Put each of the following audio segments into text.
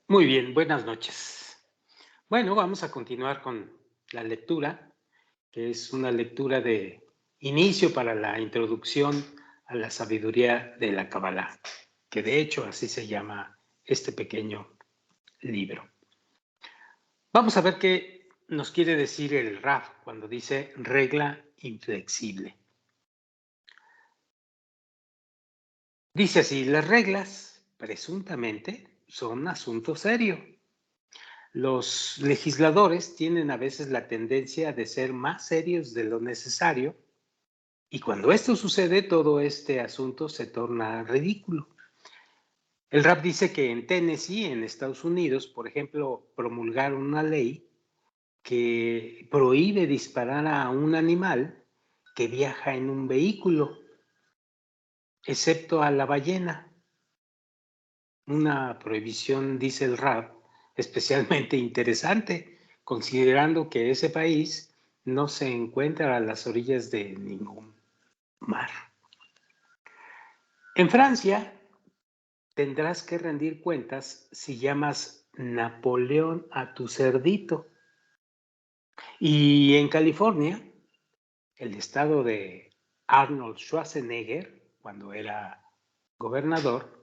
Muy bien, buenas noches. Bueno, vamos a continuar con la lectura, que es una lectura de inicio para la introducción a la sabiduría de la Kabbalah, que de hecho así se llama este pequeño libro. Vamos a ver qué nos quiere decir el Raf cuando dice regla inflexible. Dice así, las reglas, presuntamente, son asunto serio. Los legisladores tienen a veces la tendencia de ser más serios de lo necesario y cuando esto sucede todo este asunto se torna ridículo. El rap dice que en Tennessee, en Estados Unidos, por ejemplo, promulgaron una ley que prohíbe disparar a un animal que viaja en un vehículo, excepto a la ballena. Una prohibición, dice el rap, especialmente interesante, considerando que ese país no se encuentra a las orillas de ningún mar. En Francia tendrás que rendir cuentas si llamas Napoleón a tu cerdito. Y en California, el estado de Arnold Schwarzenegger, cuando era gobernador,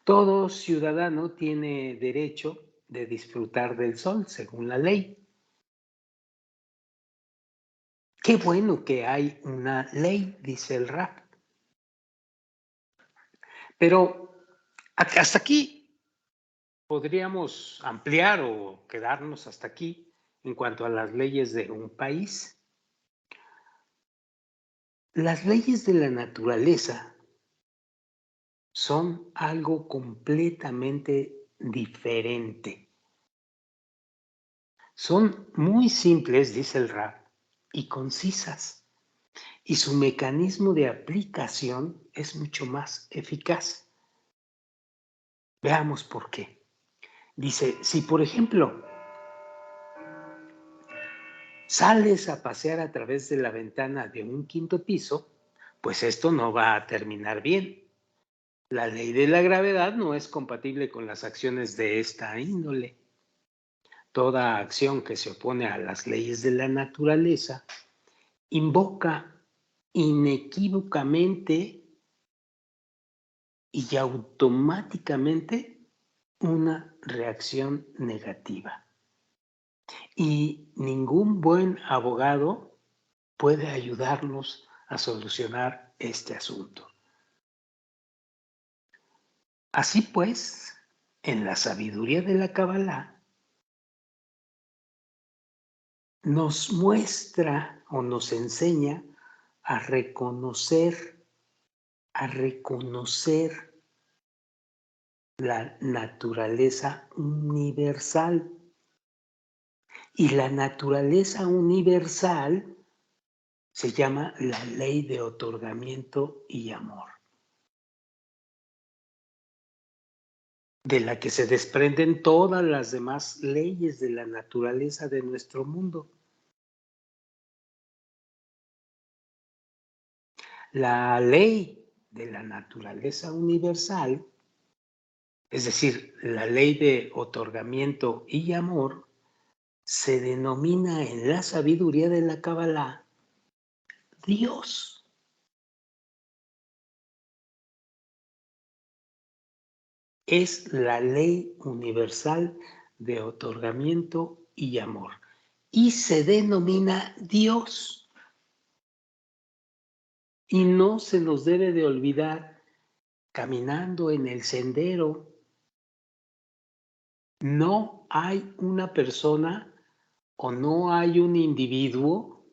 todo ciudadano tiene derecho de disfrutar del sol, según la ley. Qué bueno que hay una ley, dice el rap. Pero hasta aquí podríamos ampliar o quedarnos hasta aquí en cuanto a las leyes de un país. Las leyes de la naturaleza son algo completamente diferente. Son muy simples, dice el rap, y concisas. Y su mecanismo de aplicación es mucho más eficaz. Veamos por qué. Dice, si por ejemplo sales a pasear a través de la ventana de un quinto piso, pues esto no va a terminar bien. La ley de la gravedad no es compatible con las acciones de esta índole. Toda acción que se opone a las leyes de la naturaleza invoca inequívocamente y automáticamente una reacción negativa. Y ningún buen abogado puede ayudarnos a solucionar este asunto. Así pues, en la sabiduría de la Kabbalah nos muestra o nos enseña a reconocer la naturaleza universal. Y la naturaleza universal se llama la ley de otorgamiento y amor, de la que se desprenden todas las demás leyes de la naturaleza de nuestro mundo. La ley de la naturaleza universal, es decir, la ley de otorgamiento y amor, se denomina en la sabiduría de la Kabbalah Dios. Es la ley universal de otorgamiento y amor. Y se denomina Dios. Y no se nos debe de olvidar, caminando en el sendero, no hay una persona o no hay un individuo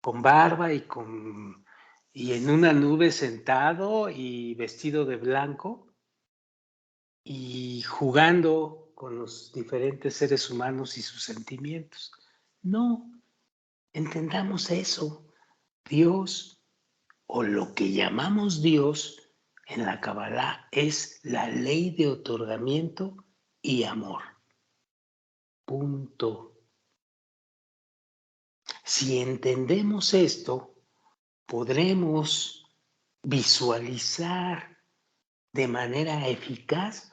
con barba y en una nube sentado y vestido de blanco y jugando con los diferentes seres humanos y sus sentimientos. No, entendamos eso. Dios, o lo que llamamos Dios en la Kabbalah, es la ley de otorgamiento y amor. Punto. Si entendemos esto, podremos visualizar de manera eficaz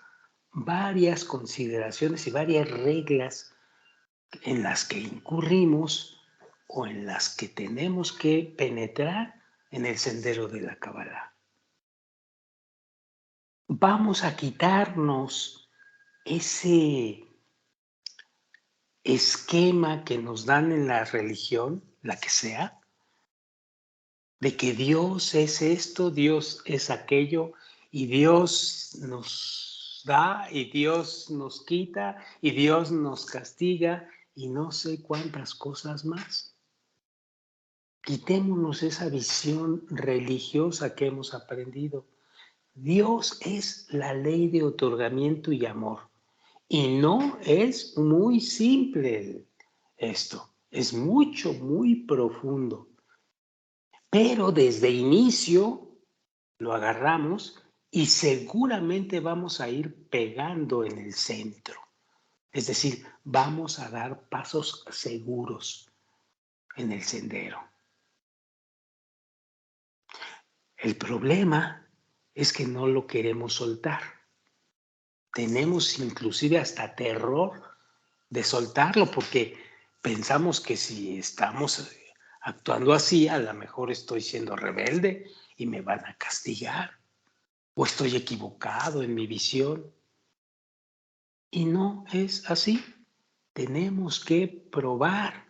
varias consideraciones y varias reglas en las que incurrimos o en las que tenemos que penetrar en el sendero de la Kabbalah. Vamos a quitarnos ese esquema que nos dan en la religión, la que sea, de que Dios es esto, Dios es aquello, y Dios nos da, y Dios nos quita, y Dios nos castiga, y no sé cuántas cosas más. Quitémonos esa visión religiosa que hemos aprendido. Dios es la ley de otorgamiento y amor. Y no es muy simple esto, es mucho, muy profundo. Pero desde inicio lo agarramos y seguramente vamos a ir pegando en el centro. Es decir, vamos a dar pasos seguros en el sendero. El problema es que no lo queremos soltar. Tenemos inclusive hasta terror de soltarlo porque pensamos que si estamos actuando así, a lo mejor estoy siendo rebelde y me van a castigar o estoy equivocado en mi visión. Y no es así. Tenemos que probar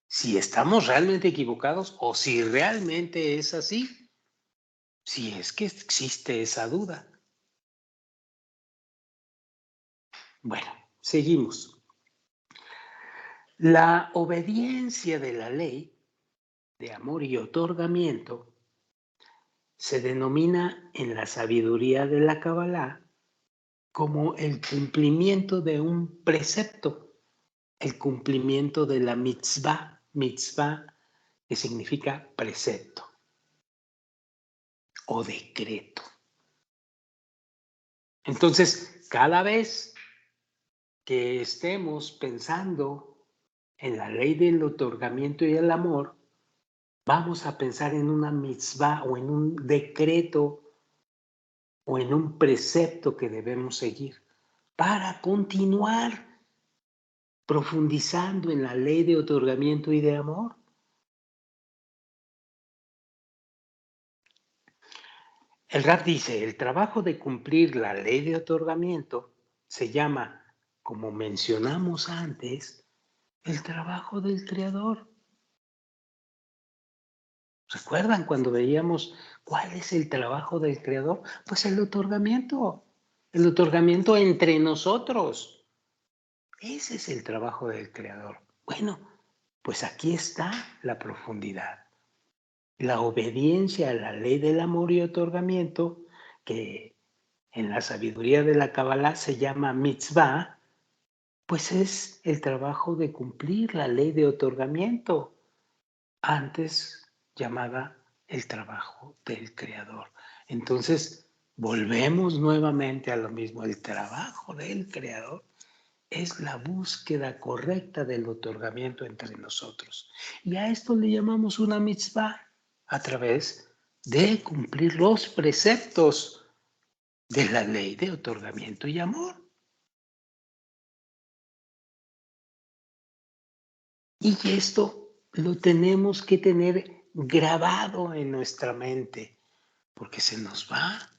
si estamos realmente equivocados o si realmente es así, si es que existe esa duda. Bueno, seguimos. La obediencia de la ley de amor y otorgamiento se denomina en la sabiduría de la Kabbalah como el cumplimiento de un precepto, el cumplimiento de la mitzvah que significa precepto o decreto. Entonces, cada vez que estemos pensando en la ley del otorgamiento y el amor, vamos a pensar en una mitzvah o en un decreto o en un precepto que debemos seguir para continuar profundizando en la ley de otorgamiento y de amor. El Rab dice, el trabajo de cumplir la ley de otorgamiento se llama, como mencionamos antes, el trabajo del Creador. ¿Recuerdan cuando veíamos cuál es el trabajo del Creador? Pues el otorgamiento entre nosotros. Ese es el trabajo del Creador. Bueno, pues aquí está la profundidad. La obediencia a la ley del amor y otorgamiento, que en la sabiduría de la Kabbalah se llama mitzvah, pues es el trabajo de cumplir la ley de otorgamiento, antes llamada el trabajo del Creador. Entonces, volvemos nuevamente a lo mismo. El trabajo del Creador es la búsqueda correcta del otorgamiento entre nosotros. Y a esto le llamamos una mitzvah a través de cumplir los preceptos de la ley de otorgamiento y amor. Y esto lo tenemos que tener grabado en nuestra mente, porque se nos va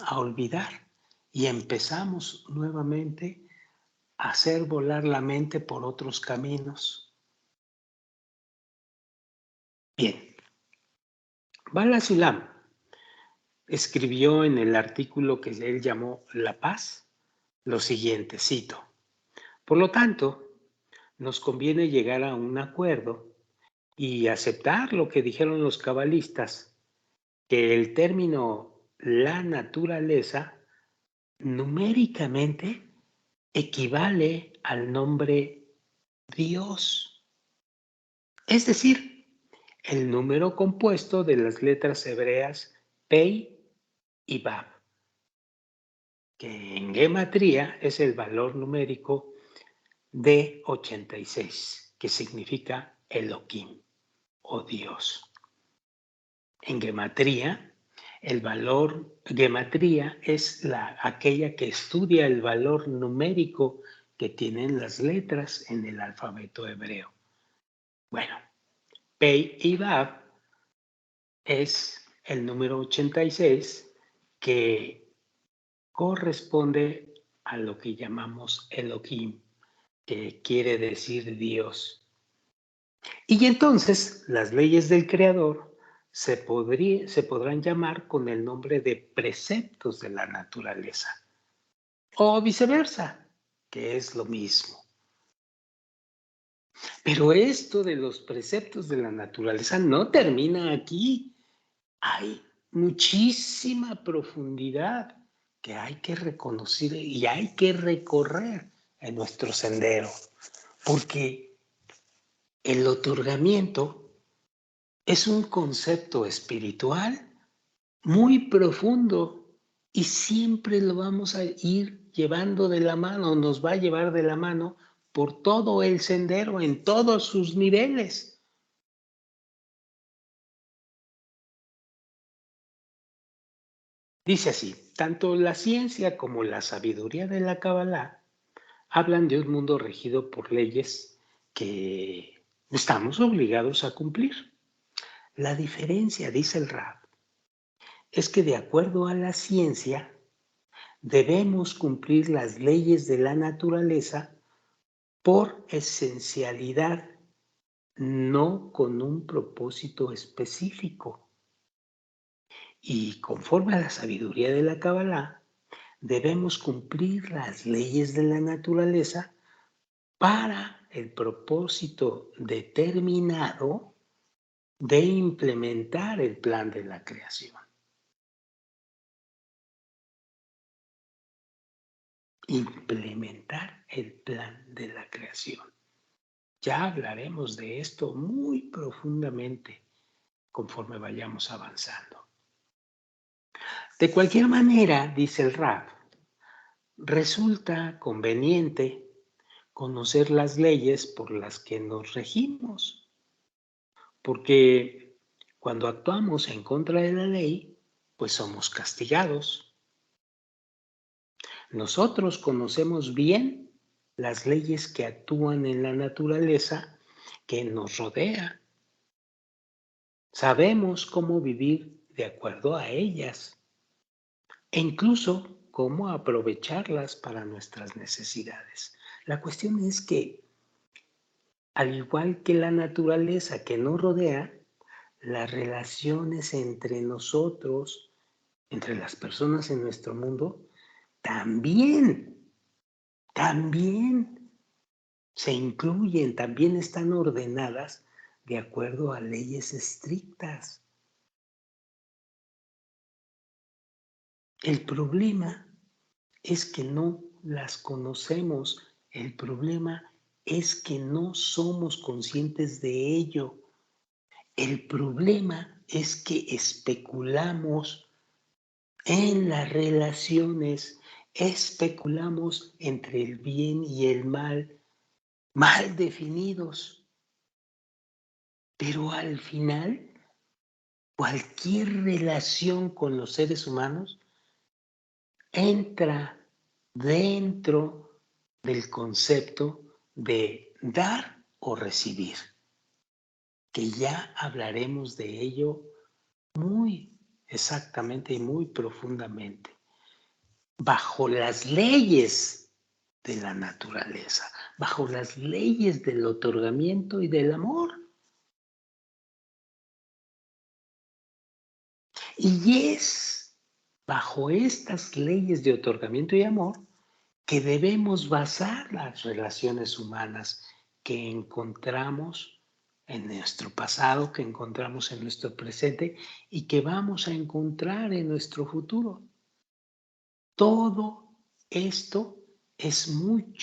a olvidar y empezamos nuevamente a hacer volar la mente por otros caminos. Bien, Bala Sulam escribió en el artículo que él llamó La Paz lo siguiente, cito: por lo tanto, nos conviene llegar a un acuerdo y aceptar lo que dijeron los cabalistas, que el término la naturaleza numéricamente equivale al nombre Dios, es decir, el número compuesto de las letras hebreas Pei y Bab, que en gematría es el valor numérico de 86, que significa Elohim o Dios. En gematría, El valor gematría es aquella que estudia el valor numérico que tienen las letras en el alfabeto hebreo. Bueno, Pei y Vav es el número 86 que corresponde a lo que llamamos Elohim, que quiere decir Dios. Y entonces las leyes del Creador se podrán llamar con el nombre de preceptos de la naturaleza, o viceversa, que es lo mismo. Pero esto de los preceptos de la naturaleza no termina aquí. Hay muchísima profundidad que hay que reconocer y hay que recorrer en nuestro sendero, porque el otorgamiento es un concepto espiritual muy profundo y siempre lo vamos a ir llevando de la mano, nos va a llevar de la mano por todo el sendero, en todos sus niveles. Dice así, tanto la ciencia como la sabiduría de la Kabbalah hablan de un mundo regido por leyes que estamos obligados a cumplir. La diferencia, dice el Rab, es que de acuerdo a la ciencia, debemos cumplir las leyes de la naturaleza por esencialidad, no con un propósito específico. Y conforme a la sabiduría de la Kabbalah, debemos cumplir las leyes de la naturaleza para el propósito determinado de implementar el plan de la creación. Implementar el plan de la creación. Ya hablaremos de esto muy profundamente conforme vayamos avanzando. De cualquier manera, dice el Rab, resulta conveniente conocer las leyes por las que nos regimos, porque cuando actuamos en contra de la ley, pues somos castigados. Nosotros conocemos bien las leyes que actúan en la naturaleza que nos rodea. Sabemos cómo vivir de acuerdo a ellas e incluso cómo aprovecharlas para nuestras necesidades. La cuestión es que, al igual que la naturaleza que nos rodea, las relaciones entre nosotros, entre las personas en nuestro mundo, también se incluyen, también están ordenadas de acuerdo a leyes estrictas. El problema es que no las conocemos, el problema es que no somos conscientes de ello. El problema es que especulamos en las relaciones, especulamos entre el bien y el mal, mal definidos. Pero al final, cualquier relación con los seres humanos entra dentro del concepto de dar o recibir, que ya hablaremos de ello muy exactamente y muy profundamente, bajo las leyes de la naturaleza, bajo las leyes del otorgamiento y del amor. Y es bajo estas leyes de otorgamiento y amor que debemos basar las relaciones humanas que encontramos en nuestro pasado, que encontramos en nuestro presente y que vamos a encontrar en nuestro futuro. Todo esto es muy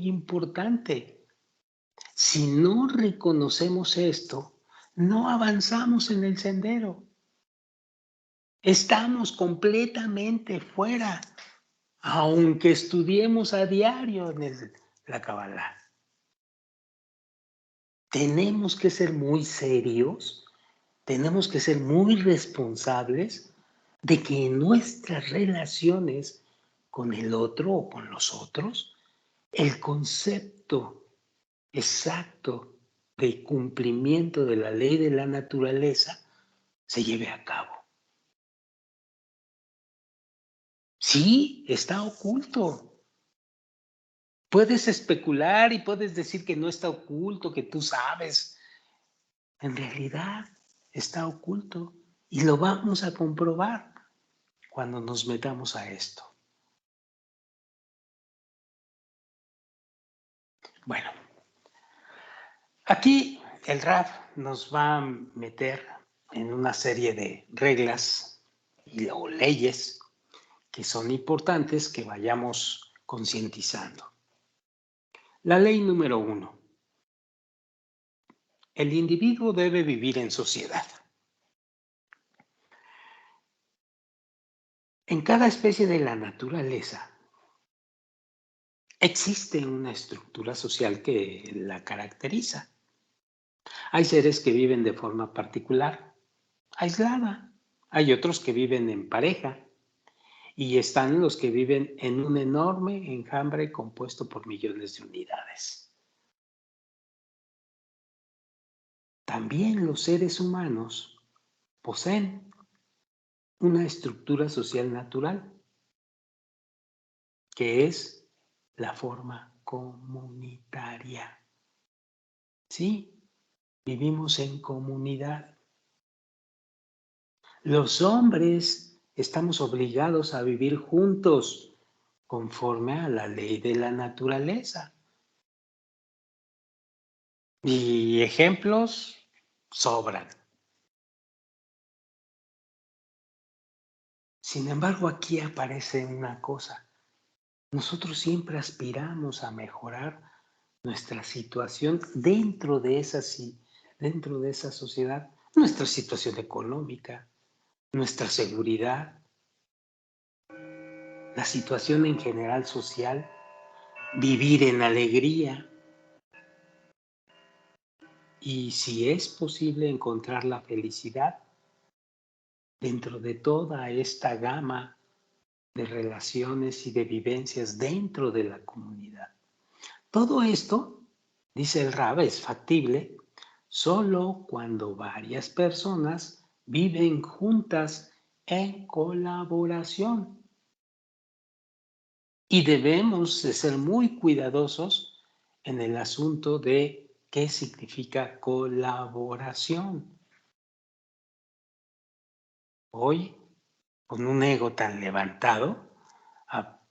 importante. Si no reconocemos esto, no avanzamos en el sendero. Estamos completamente fuera, aunque estudiemos a diario en la Kabbalah. Tenemos que ser muy serios, tenemos que ser muy responsables de que en nuestras relaciones con el otro o con los otros, el concepto exacto de cumplimiento de la ley de la naturaleza se lleve a cabo. Sí, está oculto. Puedes especular y puedes decir que no está oculto, que tú sabes. En realidad está oculto y lo vamos a comprobar cuando nos metamos a esto. Bueno, aquí el RAF nos va a meter en una serie de reglas o leyes que son importantes que vayamos concientizando. La ley número 1. El individuo debe vivir en sociedad. En cada especie de la naturaleza existe una estructura social que la caracteriza. Hay seres que viven de forma particular, aislada. Hay otros que viven en pareja y están los que viven en un enorme enjambre compuesto por millones de unidades. También los seres humanos poseen una estructura social natural, que es la forma comunitaria. Sí, vivimos en comunidad. Los hombres estamos obligados a vivir juntos conforme a la ley de la naturaleza. Y ejemplos sobran. Sin embargo, aquí aparece una cosa. Nosotros siempre aspiramos a mejorar nuestra situación dentro de esa sociedad, nuestra situación económica, nuestra seguridad, la situación en general social, vivir en alegría y si es posible encontrar la felicidad dentro de toda esta gama de relaciones y de vivencias dentro de la comunidad. Todo esto, dice el Rab, es factible solo cuando varias personas viven juntas en colaboración. Y debemos de ser muy cuidadosos en el asunto de qué significa colaboración. Hoy, con un ego tan levantado,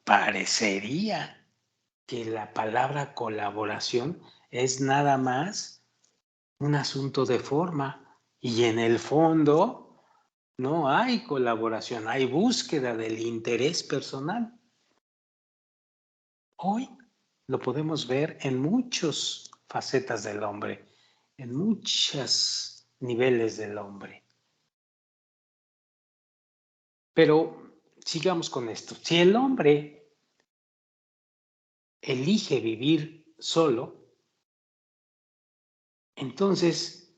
parecería que la palabra colaboración es nada más un asunto de forma y en el fondo no hay colaboración, hay búsqueda del interés personal. Hoy lo podemos ver en muchas facetas del hombre, en muchos niveles del hombre. Pero sigamos con esto. Si el hombre elige vivir solo, entonces,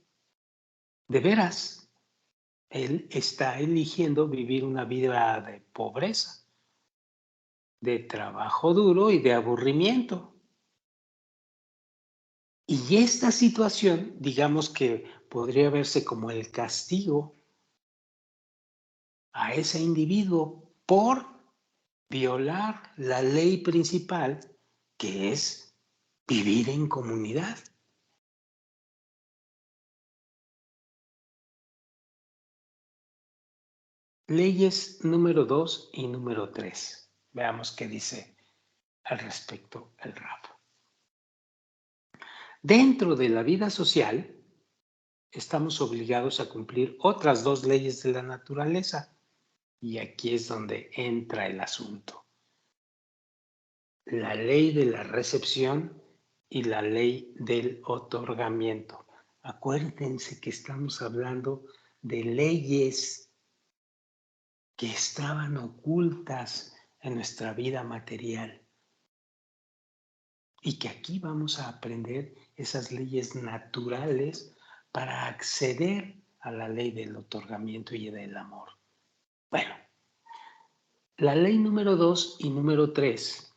de veras, él está eligiendo vivir una vida de pobreza, de trabajo duro y de aburrimiento. Y esta situación, digamos que podría verse como el castigo a ese individuo por violar la ley principal, que es vivir en comunidad. Leyes número 2 y número 3. Veamos qué dice al respecto el Rab. Dentro de la vida social, estamos obligados a cumplir otras dos leyes de la naturaleza. Y aquí es donde entra el asunto. La ley de la recepción y la ley del otorgamiento. Acuérdense que estamos hablando de leyes que estaban ocultas en nuestra vida material y que aquí vamos a aprender esas leyes naturales para acceder a la ley del otorgamiento y del amor. Bueno, la ley número 2 y número 3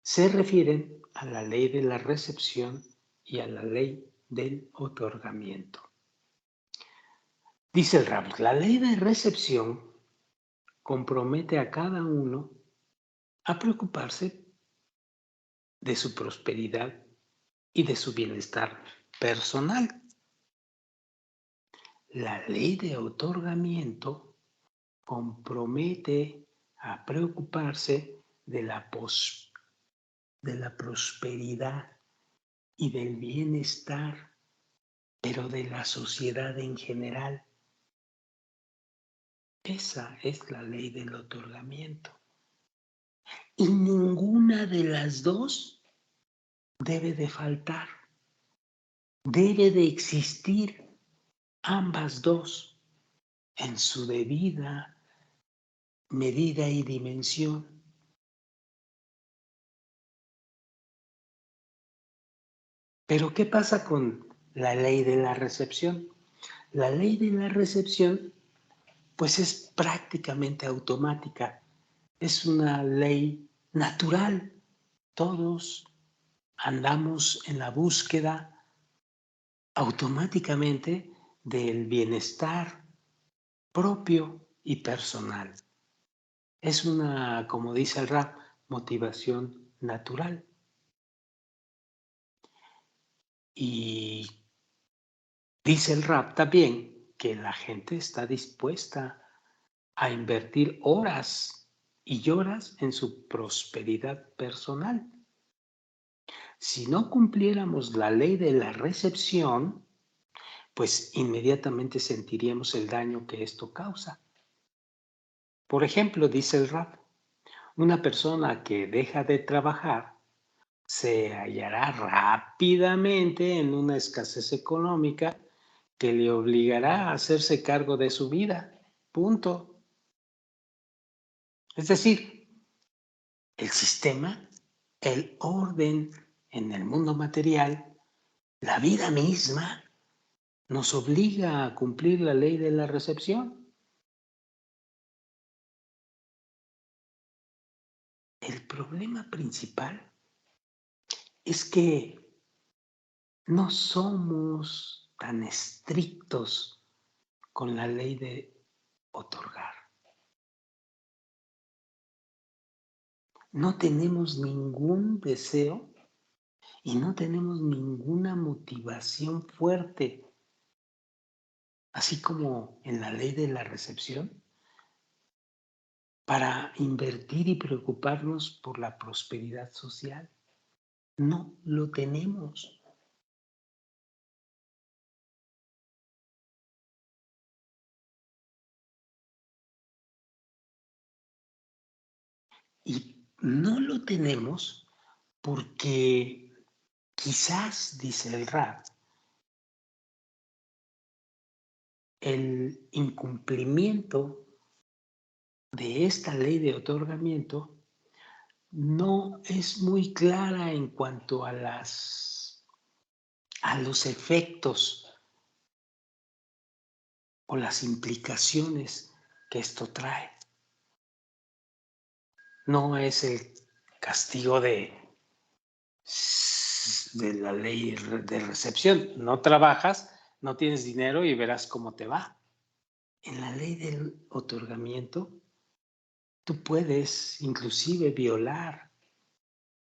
se refieren a la ley de la recepción y a la ley del otorgamiento. Dice el Rab, la ley de recepción compromete a cada uno a preocuparse de su prosperidad y de su bienestar personal. La ley de otorgamiento compromete a preocuparse de la prosperidad y del bienestar, pero de la sociedad en general. Esa es la ley del otorgamiento. Y ninguna de las dos debe de faltar. Debe de existir ambas dos en su debida medida y dimensión. Pero ¿qué pasa con la ley de la recepción? La ley de la recepción, pues es prácticamente automática. Es una ley natural. Todos andamos en la búsqueda automáticamente del bienestar propio y personal. Es una, como dice el Rab, motivación natural. Y dice el Rab también que la gente está dispuesta a invertir horas y horas en su prosperidad personal. Si no cumpliéramos la ley de la recepción, pues inmediatamente sentiríamos el daño que esto causa. Por ejemplo, dice el Rab, una persona que deja de trabajar se hallará rápidamente en una escasez económica que le obligará a hacerse cargo de su vida. Punto. Es decir, el sistema, el orden en el mundo material, la vida misma, nos obliga a cumplir la ley de la recepción. El problema principal es que no somos tan estrictos con la ley de otorgar. No tenemos ningún deseo y no tenemos ninguna motivación fuerte, así como en la ley de la recepción, para invertir y preocuparnos por la prosperidad social. No lo tenemos. Y no lo tenemos porque quizás, dice el Rab, el incumplimiento de esta ley de otorgamiento no es muy clara en cuanto a los efectos o las implicaciones que esto trae. No es el castigo de la ley de recepción. No trabajas, no tienes dinero y verás cómo te va. En la ley del otorgamiento, tú puedes inclusive violar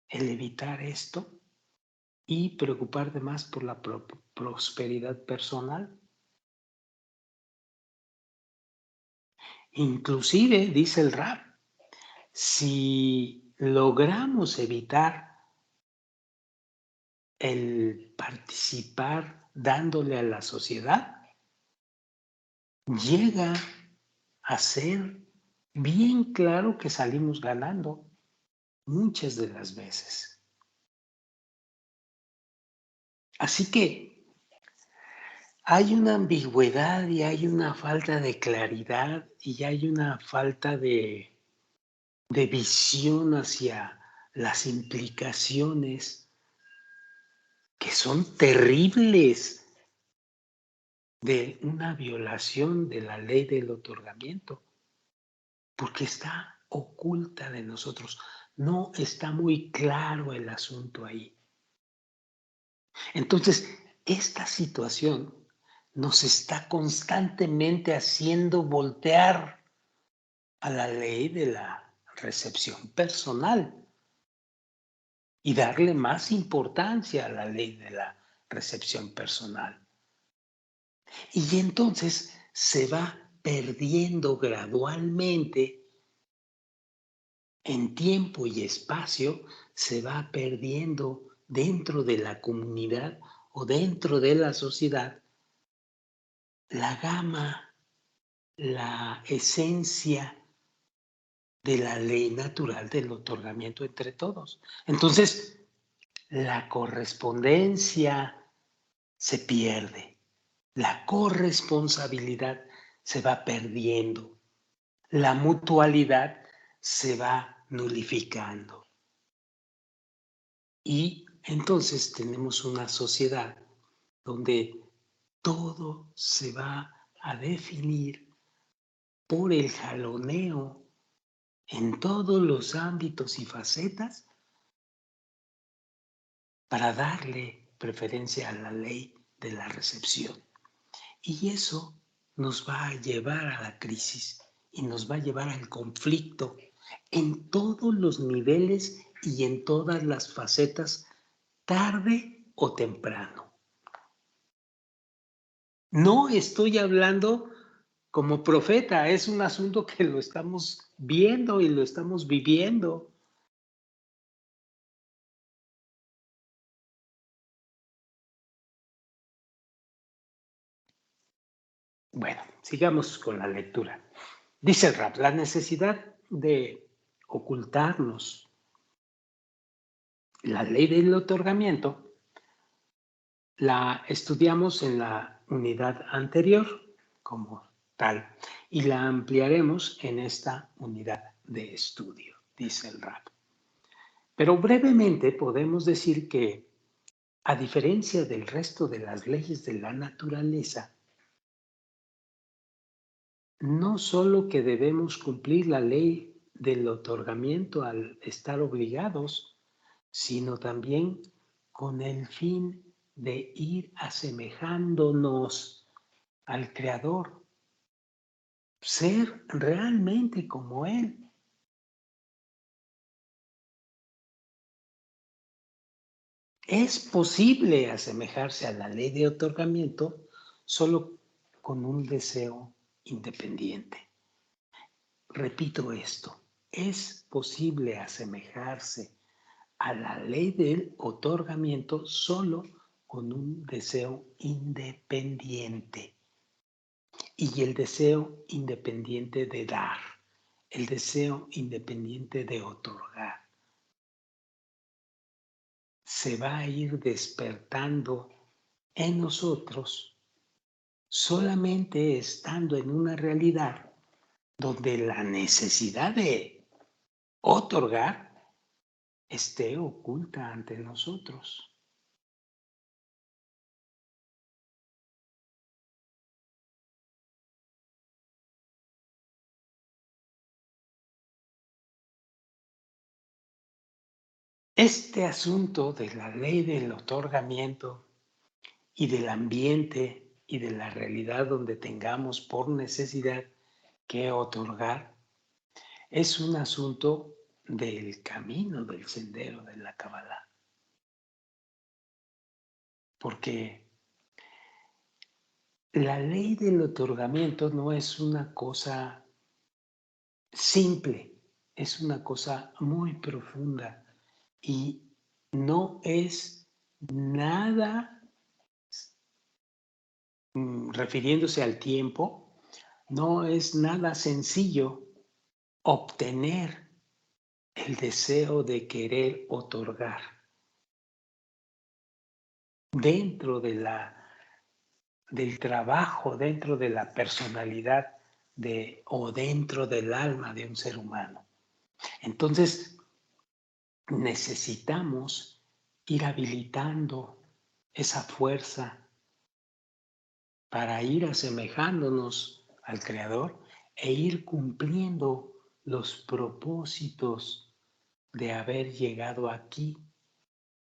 el evitar esto y preocuparte más por la prosperidad personal. Inclusive, dice el Rab, si logramos evitar el participar dándole a la sociedad, llega a ser bien claro que salimos ganando muchas de las veces. Así que hay una ambigüedad y hay una falta de claridad y hay una falta de visión hacia las implicaciones que son terribles de una violación de la ley del otorgamiento, porque está oculta de nosotros. No está muy claro el asunto ahí. Entonces, esta situación nos está constantemente haciendo voltear a la ley de la recepción personal y darle más importancia a la ley de la recepción personal. Y entonces se va perdiendo gradualmente en tiempo y espacio, se va perdiendo dentro de la comunidad o dentro de la sociedad la gama, la esencia de la ley natural del otorgamiento entre todos. Entonces, la correspondencia se pierde, la corresponsabilidad se va perdiendo, la mutualidad se va nulificando. Y entonces tenemos una sociedad donde todo se va a definir por el jaloneo en todos los ámbitos y facetas para darle preferencia a la ley de la recepción. Y eso nos va a llevar a la crisis y nos va a llevar al conflicto en todos los niveles y en todas las facetas, tarde o temprano. No estoy hablando como profeta, es un asunto que lo estamos viendo y lo estamos viviendo. Bueno, sigamos con la lectura. Dice el rap, la necesidad de ocultarnos la ley del otorgamiento la estudiamos en la unidad anterior como tal y la ampliaremos en esta unidad de estudio, dice el rap. Pero brevemente podemos decir que, a diferencia del resto de las leyes de la naturaleza, no solo que debemos cumplir la ley del otorgamiento al estar obligados, sino también con el fin de ir asemejándonos al Creador, ser realmente como Él. Es posible asemejarse a la ley de otorgamiento solo con un deseo independiente. Repito esto, es posible asemejarse a la ley del otorgamiento solo con un deseo independiente. Y el deseo independiente de dar, el deseo independiente de otorgar, se va a ir despertando en nosotros solamente estando en una realidad donde la necesidad de otorgar esté oculta ante nosotros. Este asunto de la ley del otorgamiento y del ambiente y de la realidad donde tengamos por necesidad que otorgar es un asunto del camino, del sendero de la Kabbalah. Porque la ley del otorgamiento no es una cosa simple, es una cosa muy profunda y no es nada, refiriéndose al tiempo, no es nada sencillo obtener el deseo de querer otorgar dentro del trabajo, dentro de la personalidad o dentro del alma de un ser humano. Entonces, necesitamos ir habilitando esa fuerza para ir asemejándonos al Creador e ir cumpliendo los propósitos de haber llegado aquí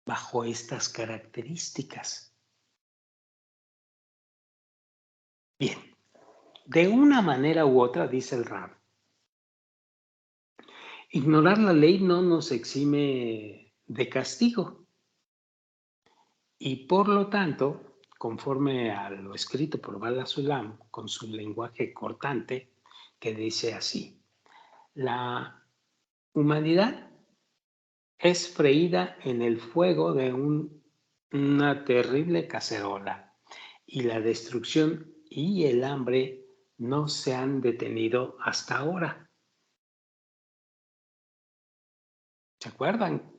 bajo estas características. Bien, de una manera u otra, dice el Rab, ignorar la ley no nos exime de castigo y por lo tanto, conforme a lo escrito por Bala Sulam con su lenguaje cortante, que dice así: la humanidad es freída en el fuego de una terrible cacerola y la destrucción y el hambre no se han detenido hasta ahora. ¿Se acuerdan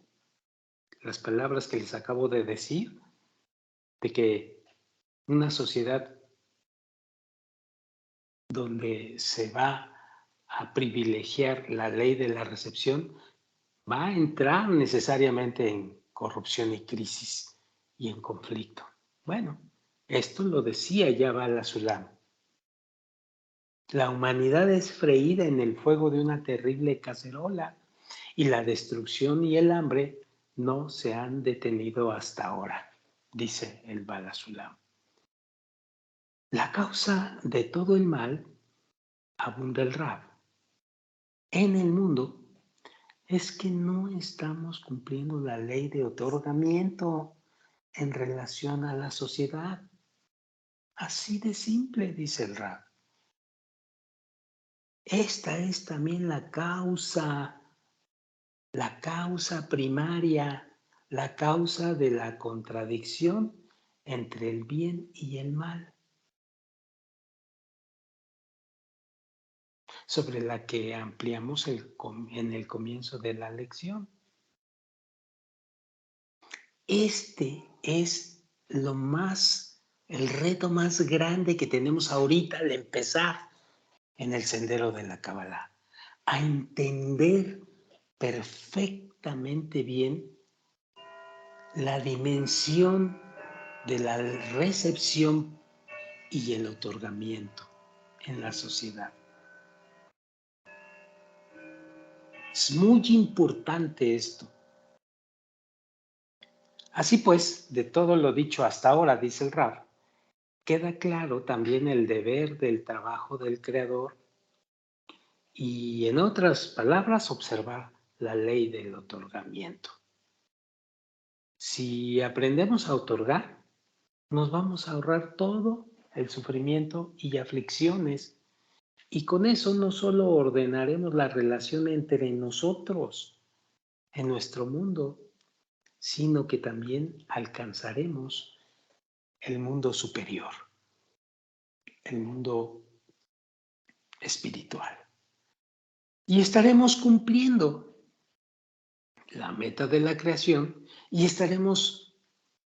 las palabras que les acabo de decir? De que una sociedad donde se va a privilegiar la ley de la recepción va a entrar necesariamente en corrupción y crisis y en conflicto. Bueno, esto lo decía ya Bala Sulam. La humanidad es freída en el fuego de una terrible cacerola y la destrucción y el hambre no se han detenido hasta ahora, dice el Bala Sulam. La causa de todo el mal, abunda el Rab, en el mundo es que no estamos cumpliendo la ley de otorgamiento en relación a la sociedad. Así de simple, dice el Rab. Esta es también la causa primaria, la causa de la contradicción entre el bien y el mal, sobre la que ampliamos en el comienzo de la lección. Este es el reto más grande que tenemos ahorita al empezar en el sendero de la Kabbalah, a entender perfectamente bien la dimensión de la recepción y el otorgamiento en la sociedad. Es muy importante esto. Así pues, de todo lo dicho hasta ahora, dice el Rab, queda claro también el deber del trabajo del Creador y, en otras palabras, observar la ley del otorgamiento. Si aprendemos a otorgar, nos vamos a ahorrar todo el sufrimiento y aflicciones. Y con eso no solo ordenaremos la relación entre nosotros en nuestro mundo, sino que también alcanzaremos el mundo superior, el mundo espiritual. Y estaremos cumpliendo la meta de la creación y estaremos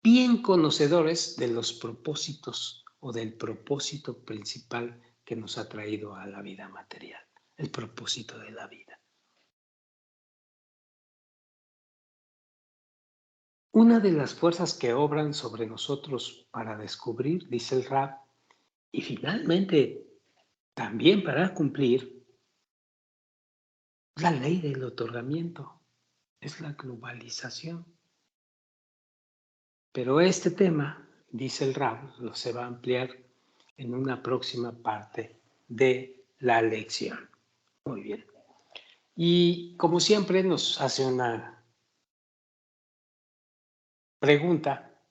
bien conocedores de los propósitos o del propósito principal que nos ha traído a la vida material, el propósito de la vida. Una de las fuerzas que obran sobre nosotros para descubrir, dice el Rab, y finalmente también para cumplir, la ley del otorgamiento, es la globalización. Pero este tema, dice el Rab, lo se va a ampliar en una próxima parte de la lección. Muy bien. Y como siempre nos hace una pregunta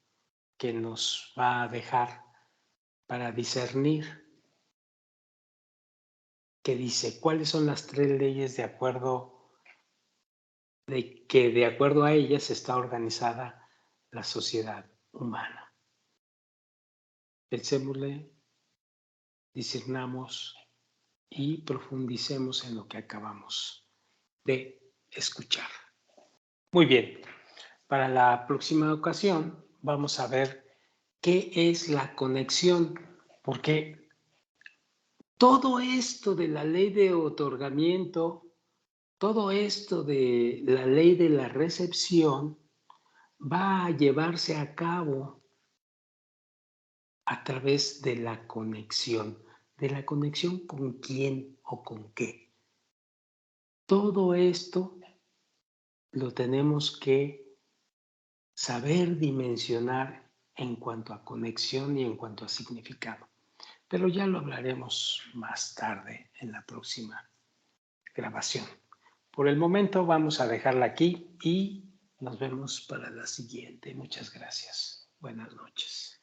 que nos va a dejar para discernir, que dice, ¿cuáles son las 3 leyes de acuerdo a ellas está organizada la sociedad humana? Pensémosle, discernamos y profundicemos en lo que acabamos de escuchar. Muy bien, para la próxima ocasión vamos a ver qué es la conexión, porque todo esto de la ley de otorgamiento, todo esto de la ley de la recepción va a llevarse a cabo a través de la conexión. ¿De la conexión con quién o con qué? Todo esto lo tenemos que saber dimensionar en cuanto a conexión y en cuanto a significado. Pero ya lo hablaremos más tarde en la próxima grabación. Por el momento vamos a dejarla aquí y nos vemos para la siguiente. Muchas gracias. Buenas noches.